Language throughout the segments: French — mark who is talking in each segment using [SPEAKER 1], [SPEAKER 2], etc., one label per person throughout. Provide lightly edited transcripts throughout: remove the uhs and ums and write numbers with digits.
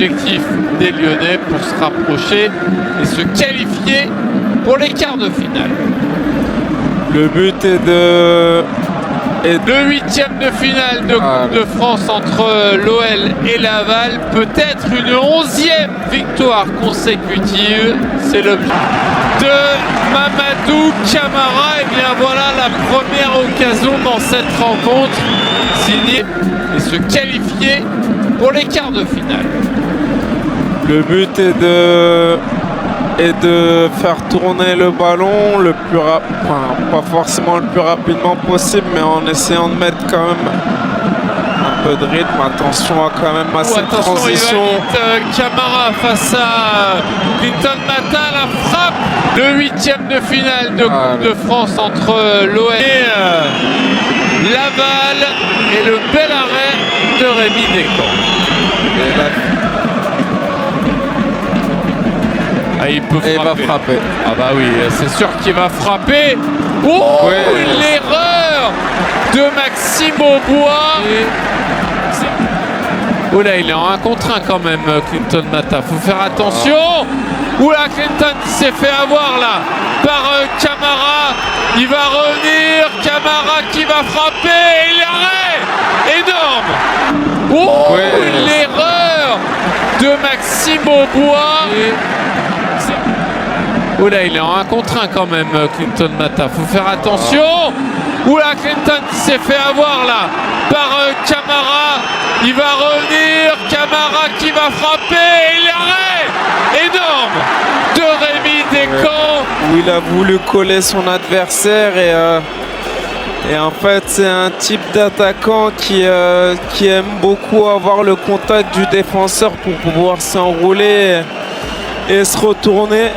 [SPEAKER 1] Objectif des Lyonnais pour se rapprocher et se qualifier pour les quarts de finale.
[SPEAKER 2] Le but est de...
[SPEAKER 1] Le huitième de finale de Coupe de France entre l'OL et Laval, peut-être une 11e victoire consécutive, c'est l'objectif de Mamadou Camara. Et bien voilà la première occasion dans cette rencontre, signée et se qualifier pour les quarts de finale.
[SPEAKER 2] Le but est de faire tourner le ballon le plus pas forcément le plus rapidement possible, mais en essayant de mettre quand même un peu de rythme. Attention à quand même à cette transition.
[SPEAKER 1] Camara face à Clinton Mata, la frappe. Le huitième de finale de Coupe de France entre l'OL et Laval, et le bel arrêt de Rémi Descamps. Il peut frapper.
[SPEAKER 2] Il va frapper.
[SPEAKER 1] Ah bah oui, c'est sûr qu'il va frapper. Oh, l'erreur de Maxime Aubois. Oh là, il est en 1 contre 1 quand même, Clinton Mata. Faut faire attention. Oula, Clinton s'est fait avoir là par Camara. Il va revenir. Camara qui va frapper. Et l'arrêt énorme. Oh, l'erreur de Maxime Aubois. Oh là, il est en 1 contre 1 quand même, Clinton Mata. Faut faire attention. Oula, Clinton s'est fait avoir là par Camara. Il va revenir. Camara qui va frapper. Et l'arrêt énorme de Rémi Descamps.
[SPEAKER 2] Où il a voulu coller son adversaire et en fait c'est un type d'attaquant qui aime beaucoup avoir le contact du défenseur pour pouvoir s'enrouler et se retourner.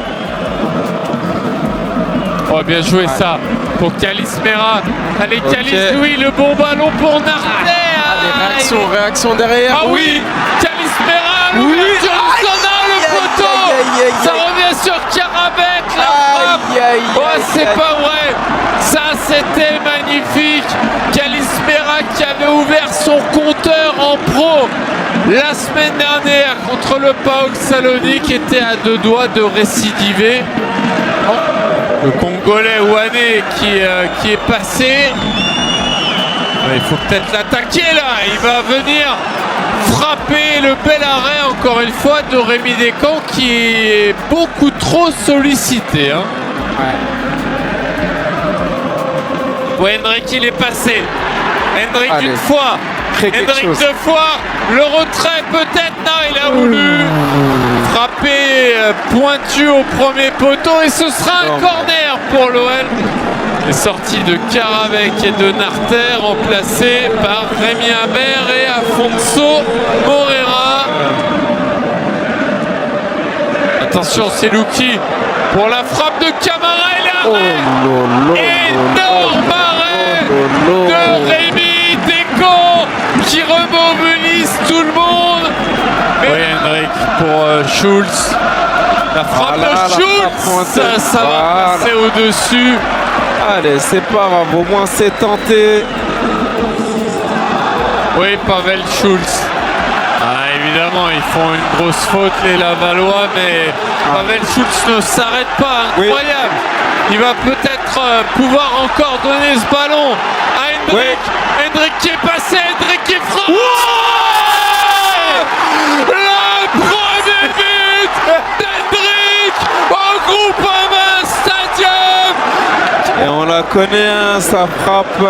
[SPEAKER 1] Oh, bien joué ça pour Calis Mera. Allez, Calis, oui, le bon ballon pour Narter.
[SPEAKER 2] Réaction derrière.
[SPEAKER 1] Ah oui, Calis Mera, l'ouverture du corner, le poteau. Ça revient sur Karabek, la frappe. Oh, c'est pas vrai. Ça, c'était magnifique. Calis Mera qui avait ouvert son compteur en pro la semaine dernière contre le PAOK Salonique, était à 2 doigts de récidiver. Le Congolais Ouané qui est passé. Il faut peut-être l'attaquer là. Il va venir frapper. Le bel arrêt encore une fois de Rémi Descamps qui est beaucoup trop sollicité. Hendrick, il est passé. Hendrick une fois. Hendrick 2 fois. Le retrait peut-être. Non, il a voulu frapper pointu au premier poteau et ce sera un corner pour l'OL. Les sorties de Karabek et de Narter remplacées par Rémi Habert et Afonso Moreira. Attention, c'est Luki pour la frappe de Camara et l'arrêt. Énorme arrêt de Rémi Descamps qui remobilise tout le monde. Hendrick pour Schulz. La frappe de Schulz, ça va passer au-dessus.
[SPEAKER 2] Allez, c'est pas grave, au moins c'est tenté.
[SPEAKER 1] Oui, Pavel Schulz. Évidemment, ils font une grosse faute les Lavallois, mais Pavel Schulz ne s'arrête pas. Incroyable. Il va peut-être pouvoir encore donner ce ballon à Hendrick. Hendrick qui est passé, Hendrick qui frappe. Le premier but d'Hendrick au Groupama Stadium.
[SPEAKER 2] Et on la connaît, sa frappe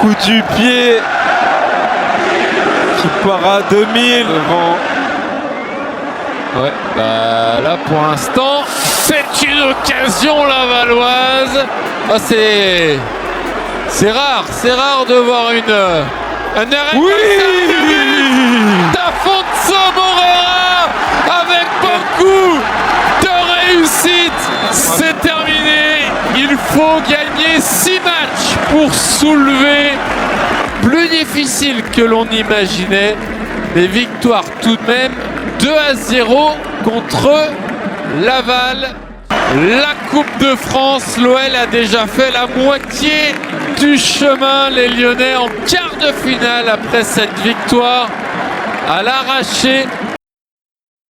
[SPEAKER 2] coup du pied qui part à 2000.
[SPEAKER 1] Là pour l'instant, c'est une occasion lavalloise. C'est rare de voir un arrêt d'Afonso Moreira avec beaucoup de réussite. C'est terminé. Il faut gagner 6 matchs pour soulever. Plus difficile que l'on imaginait. Mais victoire tout de même 2-0 contre Laval. La Coupe de France, l'OL a déjà fait la moitié du chemin. Les Lyonnais en quart de finale après cette victoire à l'arraché.